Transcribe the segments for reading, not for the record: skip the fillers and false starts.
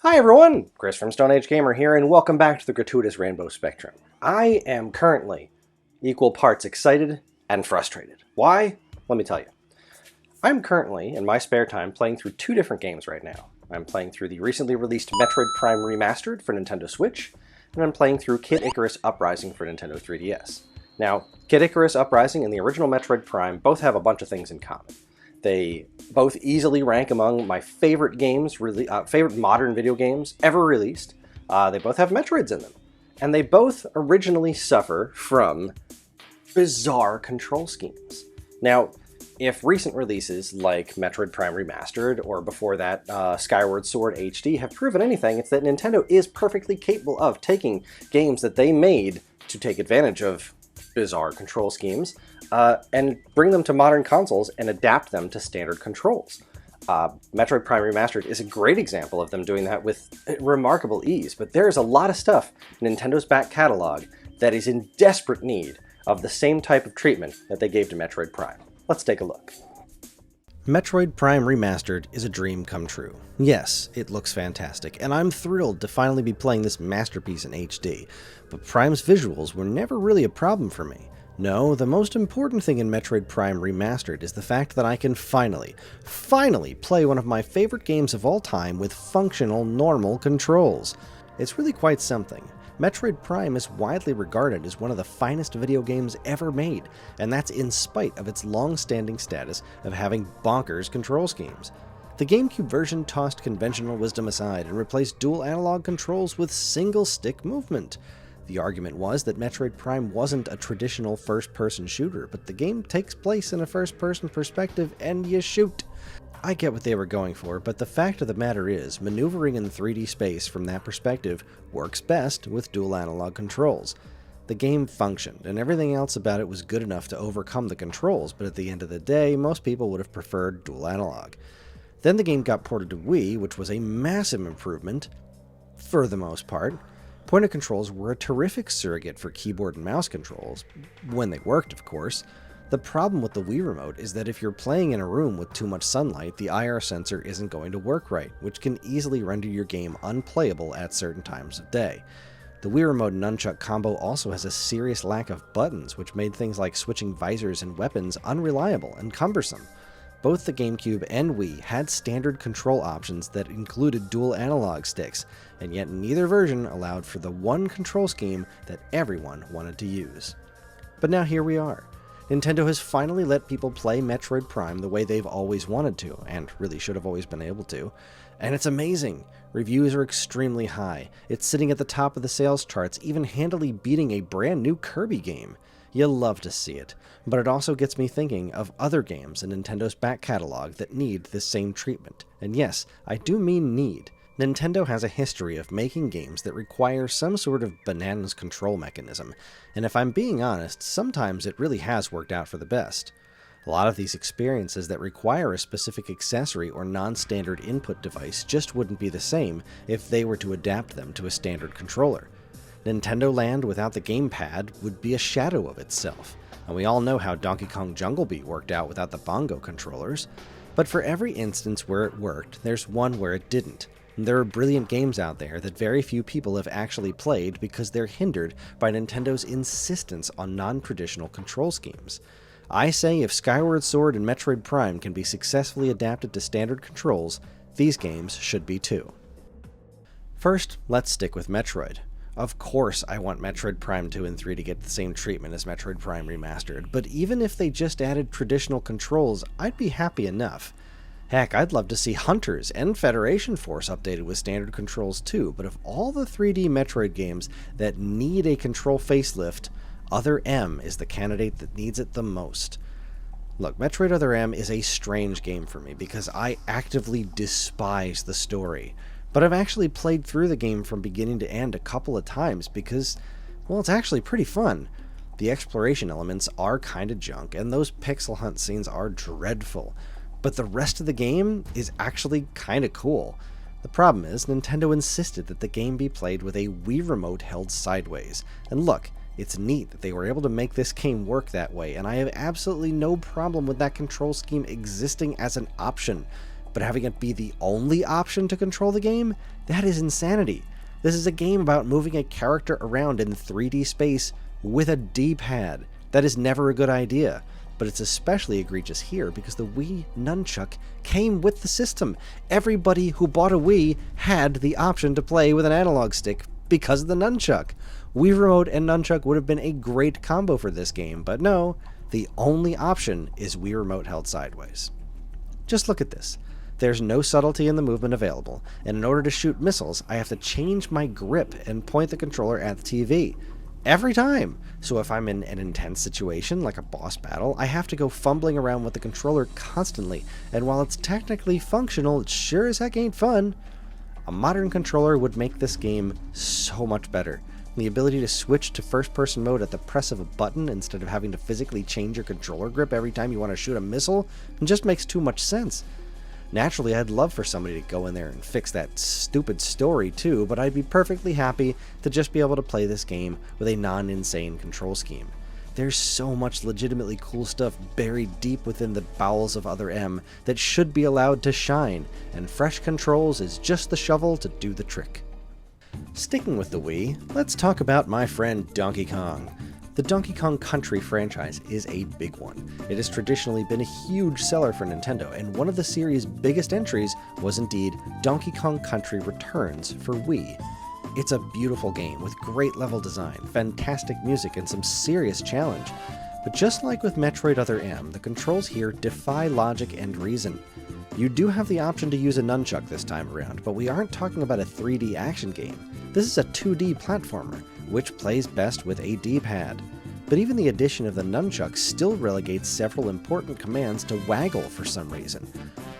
Hi everyone, Chris from Stone Age Gamer here, and welcome back to the gratuitous Rainbow Spectrum. I am currently equal parts excited and frustrated. Why? Let me tell you. I'm currently, in my spare time, playing through two different games right now. I'm playing through the recently released Metroid Prime Remastered for Nintendo Switch, and I'm playing through Kid Icarus Uprising for Nintendo 3DS. Now, Kid Icarus Uprising and the original Metroid Prime both have a bunch of things in common. They both easily rank among my favorite games, favorite modern video games ever released. They both have Metroids in them. And they both originally suffer from bizarre control schemes. Now, if recent releases like Metroid Prime Remastered, or before that Skyward Sword HD, have proven anything, it's that Nintendo is perfectly capable of taking games that they made to take advantage of bizarre control schemes and bring them to modern consoles and adapt them to standard controls. Metroid Prime Remastered is a great example of them doing that with remarkable ease, but there's a lot of stuff in Nintendo's back catalog that is in desperate need of the same type of treatment that they gave to Metroid Prime. Let's take a look. Metroid Prime Remastered is a dream come true. Yes, it looks fantastic, and I'm thrilled to finally be playing this masterpiece in HD, but Prime's visuals were never really a problem for me. No, the most important thing in Metroid Prime Remastered is the fact that I can finally play one of my favorite games of all time with functional, normal controls. It's really quite something. Metroid Prime is widely regarded as one of the finest video games ever made, and that's in spite of its long-standing status of having bonkers control schemes. The GameCube version tossed conventional wisdom aside and replaced dual analog controls with single-stick movement. The argument was that Metroid Prime wasn't a traditional first-person shooter, but the game takes place in a first-person perspective and you shoot. I get what they were going for, but the fact of the matter is, maneuvering in 3D space from that perspective works best with dual analog controls. The game functioned, and everything else about it was good enough to overcome the controls, but at the end of the day, most people would have preferred dual analog. Then the game got ported to Wii, which was a massive improvement, for the most part. Pointer controls were a terrific surrogate for keyboard and mouse controls, when they worked, of course. The problem with the Wii Remote is that if you're playing in a room with too much sunlight, the IR sensor isn't going to work right, which can easily render your game unplayable at certain times of day. The Wii Remote nunchuck combo also has a serious lack of buttons, which made things like switching visors and weapons unreliable and cumbersome. Both the GameCube and Wii had standard control options that included dual analog sticks, and yet neither version allowed for the one control scheme that everyone wanted to use. But now here we are. Nintendo has finally let people play Metroid Prime the way they've always wanted to, and really should have always been able to. And it's amazing. Reviews are extremely high. It's sitting at the top of the sales charts, even handily beating a brand new Kirby game. You'll love to see it, but it also gets me thinking of other games in Nintendo's back catalog that need this same treatment. And yes, I do mean need. Nintendo has a history of making games that require some sort of bananas control mechanism, and if I'm being honest, sometimes it really has worked out for the best. A lot of these experiences that require a specific accessory or non-standard input device just wouldn't be the same if they were to adapt them to a standard controller. Nintendo Land without the gamepad would be a shadow of itself, and we all know how Donkey Kong Jungle Beat worked out without the bongo controllers. But for every instance where it worked, there's one where it didn't. There are brilliant games out there that very few people have actually played because they're hindered by Nintendo's insistence on non-traditional control schemes. I say if Skyward Sword and Metroid Prime can be successfully adapted to standard controls, these games should be too. First, let's stick with Metroid. Of course I want Metroid Prime 2 and 3 to get the same treatment as Metroid Prime Remastered, but even if they just added traditional controls, I'd be happy enough. Heck, I'd love to see Hunters and Federation Force updated with standard controls too, but of all the 3D Metroid games that need a control facelift, Other M is the candidate that needs it the most. Look, Metroid Other M is a strange game for me because I actively despise the story, but I've actually played through the game from beginning to end a couple of times because, well, it's actually pretty fun. The exploration elements are kinda junk, and those pixel hunt scenes are dreadful. But the rest of the game is actually kinda cool. The problem is, Nintendo insisted that the game be played with a Wii Remote held sideways. And look, it's neat that they were able to make this game work that way, and I have absolutely no problem with that control scheme existing as an option. but having it be the only option to control the game, that is insanity. This is a game about moving a character around in 3D space with a D-pad. That is never a good idea, but it's especially egregious here because the Wii Nunchuck came with the system. Everybody who bought a Wii had the option to play with an analog stick because of the Nunchuck. Wii Remote and Nunchuck would have been a great combo for this game, but no, the only option is Wii Remote held sideways. Just look at this. There's no subtlety in the movement available, and in order to shoot missiles, I have to change my grip and point the controller at the TV. Every time! So if I'm in an intense situation, like a boss battle, I have to go fumbling around with the controller constantly, and while it's technically functional, it sure as heck ain't fun. A modern controller would make this game so much better. The ability to switch to first-person mode at the press of a button instead of having to physically change your controller grip every time you want to shoot a missile just makes too much sense. Naturally, I'd love for somebody to go in there and fix that stupid story too, but I'd be perfectly happy to just be able to play this game with a non-insane control scheme. There's so much legitimately cool stuff buried deep within the bowels of Other M that should be allowed to shine, and fresh controls is just the shovel to do the trick. Sticking with the Wii, let's talk about my friend Donkey Kong. The Donkey Kong Country franchise is a big one. It has traditionally been a huge seller for Nintendo, and one of the series' biggest entries was indeed Donkey Kong Country Returns for Wii. It's a beautiful game with great level design, fantastic music, and some serious challenge. But just like with Metroid Other M, the controls here defy logic and reason. You do have the option to use a nunchuck this time around, but we aren't talking about a 3D action game. This is a 2D platformer, which plays best with a D-pad. But even the addition of the nunchuck still relegates several important commands to waggle for some reason.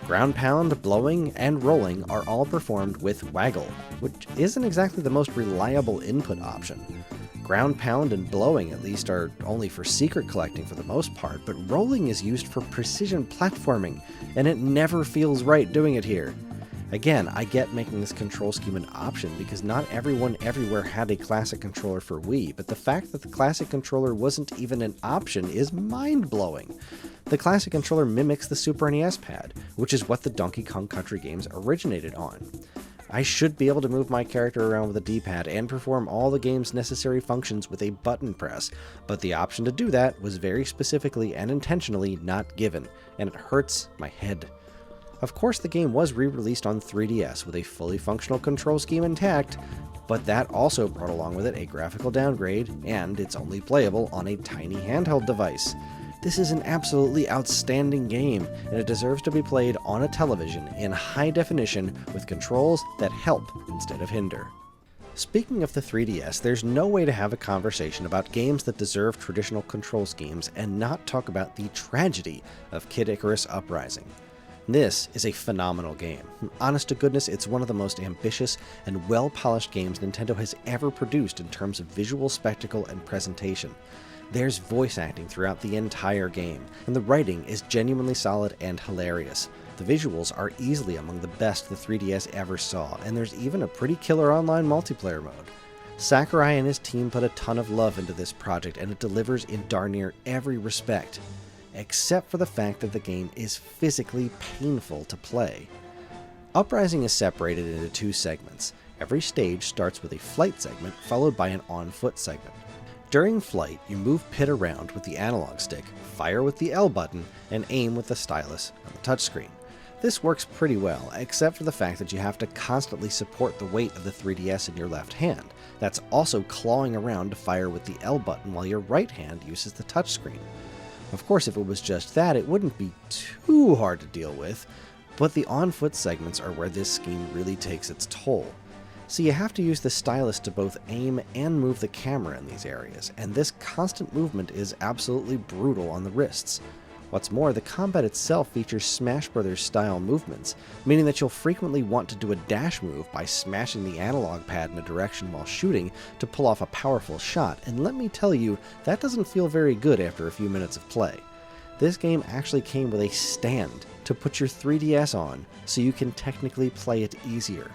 Ground pound, blowing, and rolling are all performed with waggle, which isn't exactly the most reliable input option. Ground pound and blowing at least are only for secret collecting for the most part, but rolling is used for precision platforming, and it never feels right doing it here. Again, I get making this control scheme an option because not everyone everywhere had a classic controller for Wii, but the fact that the classic controller wasn't even an option is mind-blowing. The classic controller mimics the Super NES pad, which is what the Donkey Kong Country games originated on. I should be able to move my character around with a D-pad and perform all the game's necessary functions with a button press, but the option to do that was very specifically and intentionally not given, and it hurts my head. Of course, the game was re-released on 3DS with a fully functional control scheme intact, but that also brought along with it a graphical downgrade, and it's only playable on a tiny handheld device. This is an absolutely outstanding game, and it deserves to be played on a television in high definition with controls that help instead of hinder. Speaking of the 3DS, there's no way to have a conversation about games that deserve traditional control schemes and not talk about the tragedy of Kid Icarus Uprising. This is a phenomenal game. Honest to goodness, it's one of the most ambitious and well-polished games Nintendo has ever produced in terms of visual spectacle and presentation. There's voice acting throughout the entire game, and the writing is genuinely solid and hilarious. The visuals are easily among the best the 3DS ever saw, and there's even a pretty killer online multiplayer mode. Sakurai and his team put a ton of love into this project, and it delivers in darn near every respect, except for the fact that the game is physically painful to play. Uprising is separated into two segments. Every stage starts with a flight segment, followed by an on-foot segment. During flight, you move Pit around with the analog stick, fire with the L button, and aim with the stylus on the touchscreen. This works pretty well, except for the fact that you have to constantly support the weight of the 3DS in your left hand. That's also clawing around to fire with the L button while your right hand uses the touchscreen. Of course, if it was just that, it wouldn't be too hard to deal with, but the on-foot segments are where this scheme really takes its toll. So you have to use the stylus to both aim and move the camera in these areas, and this constant movement is absolutely brutal on the wrists. What's more, the combat itself features Smash Bros. Style movements, meaning that you'll frequently want to do a dash move by smashing the analog pad in a direction while shooting to pull off a powerful shot, and let me tell you, that doesn't feel very good after a few minutes of play. This game actually came with a stand to put your 3DS on, so you can technically play it easier.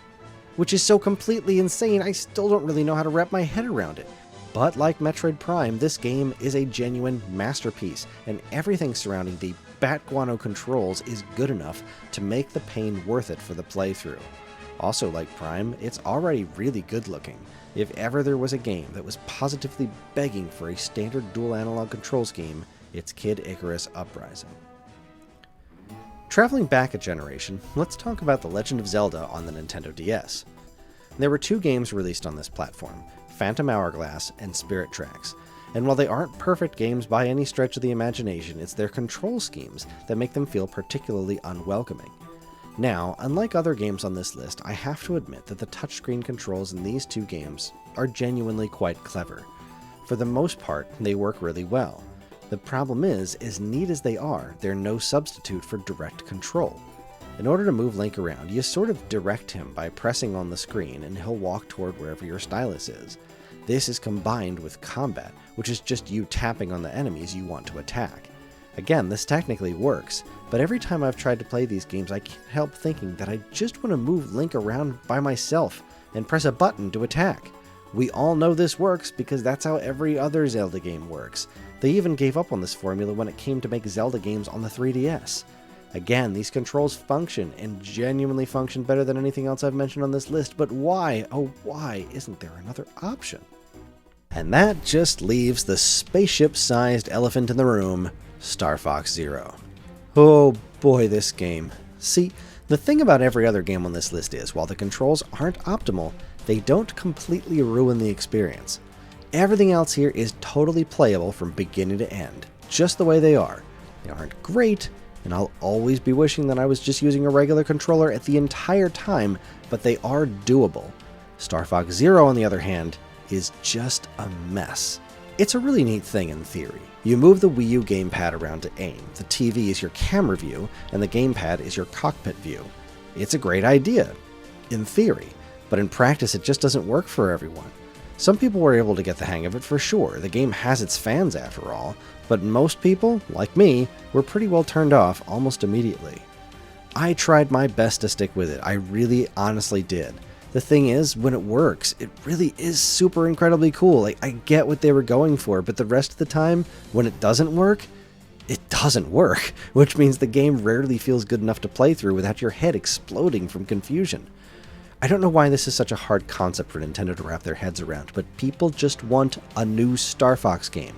Which is so completely insane, I still don't really know how to wrap my head around it. But like Metroid Prime, this game is a genuine masterpiece, and everything surrounding the bat guano controls is good enough to make the pain worth it for the playthrough. Also, like Prime, it's already really good looking. If ever there was a game that was positively begging for a standard dual analog control scheme, it's Kid Icarus Uprising. Traveling back a generation, let's talk about The Legend of Zelda on the Nintendo DS. There were 2 games released on this platform, Phantom Hourglass and Spirit Tracks, and while they aren't perfect games by any stretch of the imagination, it's their control schemes that make them feel particularly unwelcoming. Now, unlike other games on this list, I have to admit that the touchscreen controls in these 2 games are genuinely quite clever. For the most part, they work really well. The problem is, as neat as they are, they're no substitute for direct control. In order to move Link around, you sort of direct him by pressing on the screen and he'll walk toward wherever your stylus is. This is combined with combat, which is just you tapping on the enemies you want to attack. Again, this technically works, but every time I've tried to play these games I can't help thinking that I just want to move Link around by myself and press a button to attack. We all know this works because that's how every other Zelda game works. They even gave up on this formula when it came to make Zelda games on the 3DS. Again, these controls function, and genuinely function better than anything else I've mentioned on this list, but why, oh why, isn't there another option? And that just leaves the spaceship-sized elephant in the room, Star Fox Zero. Oh boy, this game. See, the thing about every other game on this list is, while the controls aren't optimal, they don't completely ruin the experience. Everything else here is totally playable from beginning to end, just the way they are. They aren't great, and I'll always be wishing that I was just using a regular controller at the entire time, but they are doable. Star Fox Zero, on the other hand, is just a mess. It's a really neat thing in theory. You move the Wii U gamepad around to aim, the TV is your camera view, and the gamepad is your cockpit view. It's a great idea, in theory, but in practice it just doesn't work for everyone. Some people were able to get the hang of it for sure, the game has its fans after all, but most people, like me, were pretty well turned off almost immediately. I tried my best to stick with it, I really honestly did. The thing is, when it works, it really is super incredibly cool. I get what they were going for, but the rest of the time, when it doesn't work, which means the game rarely feels good enough to play through without your head exploding from confusion. I don't know why this is such a hard concept for Nintendo to wrap their heads around, but people just want a new Star Fox game.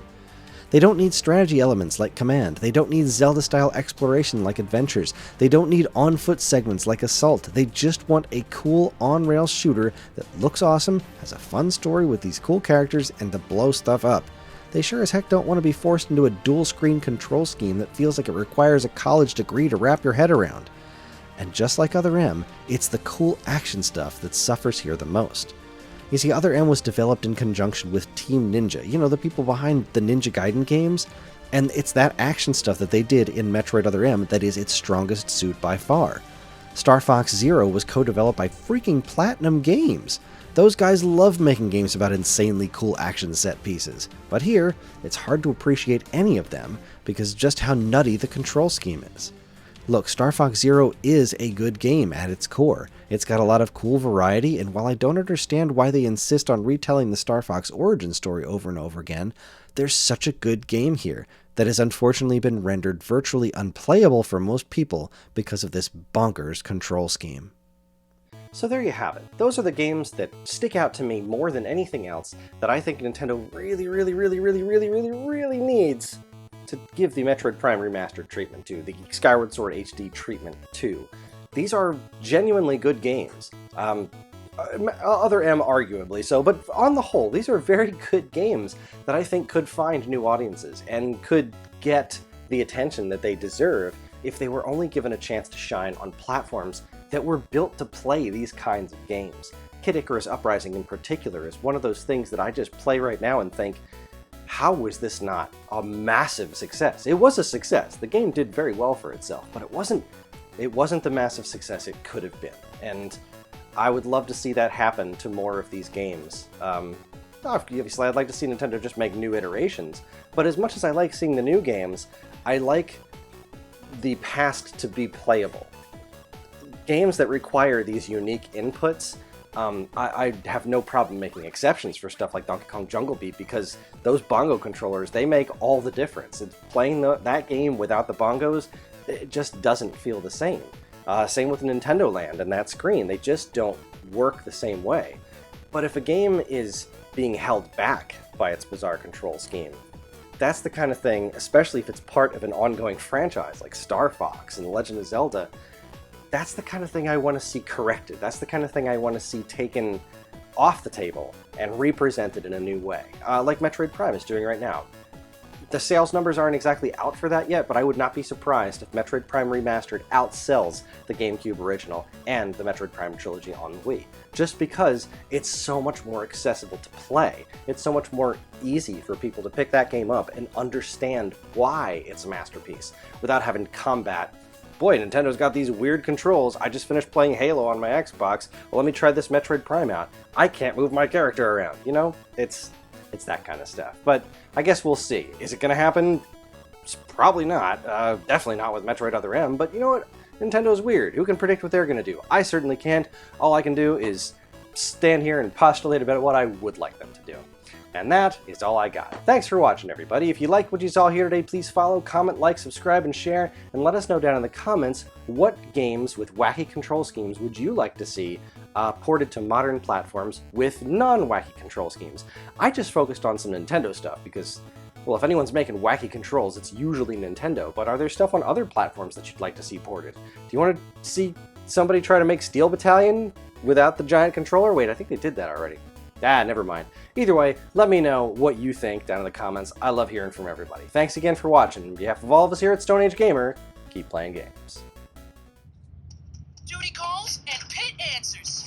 They don't need strategy elements like Command, they don't need Zelda-style exploration like Adventures, they don't need on-foot segments like Assault, they just want a cool on-rail shooter that looks awesome, has a fun story with these cool characters, and to blow stuff up. They sure as heck don't want to be forced into a dual-screen control scheme that feels like it requires a college degree to wrap your head around. And just like Other M, it's the cool action stuff that suffers here the most. You see, Other M was developed in conjunction with Team Ninja, you know, the people behind the Ninja Gaiden games, and it's that action stuff that they did in Metroid Other M that is its strongest suit by far. Star Fox Zero was co-developed by freaking Platinum Games. Those guys love making games about insanely cool action set pieces, but here, it's hard to appreciate any of them because just how nutty the control scheme is. Look, Star Fox Zero is a good game at its core. It's got a lot of cool variety, and while I don't understand why they insist on retelling the Star Fox origin story over and over again, there's such a good game here that has unfortunately been rendered virtually unplayable for most people because of this bonkers control scheme. So there you have it. Those are the games that stick out to me more than anything else that I think Nintendo really needs to give the Metroid Prime Remastered treatment to, the Skyward Sword HD treatment to. These are genuinely good games. Other M arguably so, but on the whole, these are very good games that I think could find new audiences and could get the attention that they deserve if they were only given a chance to shine on platforms that were built to play these kinds of games. Kid Icarus Uprising in particular is one of those things that I just play right now and think, how was this not a massive success? It was a success. The game did very well for itself, but it wasn't the massive success it could have been. And I would love to see that happen to more of these games. Obviously, I'd like to see Nintendo just make new iterations, but as much as I like seeing the new games, I like the past to be playable. Games that require these unique inputs I have no problem making exceptions for stuff like Donkey Kong Jungle Beat, because those bongo controllers, they make all the difference. It's playing that game without the bongos, it just doesn't feel the same. Same with Nintendo Land and that screen. They just don't work the same way. But if a game is being held back by its bizarre control scheme, that's the kind of thing, especially if it's part of an ongoing franchise like Star Fox and Legend of Zelda, that's the kind of thing I want to see corrected. That's the kind of thing I want to see taken off the table and represented in a new way, like Metroid Prime is doing right now. The sales numbers aren't exactly out for that yet, but I would not be surprised if Metroid Prime Remastered outsells the GameCube original and the Metroid Prime trilogy on Wii, just because it's so much more accessible to play. It's so much more easy for people to pick that game up and understand why it's a masterpiece without having to combat, boy, Nintendo's got these weird controls. I just finished playing Halo on my Xbox. Well, let me try this Metroid Prime out. I can't move my character around. You know, it's that kind of stuff. But I guess we'll see. Is it going to happen? It's probably not. Definitely not with Metroid Other M. But you know what? Nintendo's weird. Who can predict what they're going to do? I certainly can't. All I can do is stand here and postulate about what I would like them to do. And that is all I got. Thanks for watching, everybody. If you liked what you saw here today, please follow, comment, like, subscribe, and share, and let us know down in the comments what games with wacky control schemes would you like to see ported to modern platforms with non-wacky control schemes. I just focused on some Nintendo stuff because, well, if anyone's making wacky controls, it's usually Nintendo, but are there stuff on other platforms that you'd like to see ported? Do you want to see somebody try to make Steel Battalion without the giant controller? Wait, I think they did that already. Never mind. Either way, let me know what you think down in the comments. I love hearing from everybody. Thanks again for watching. On behalf of all of us here at Stone Age Gamer, keep playing games. Duty calls and Pit answers.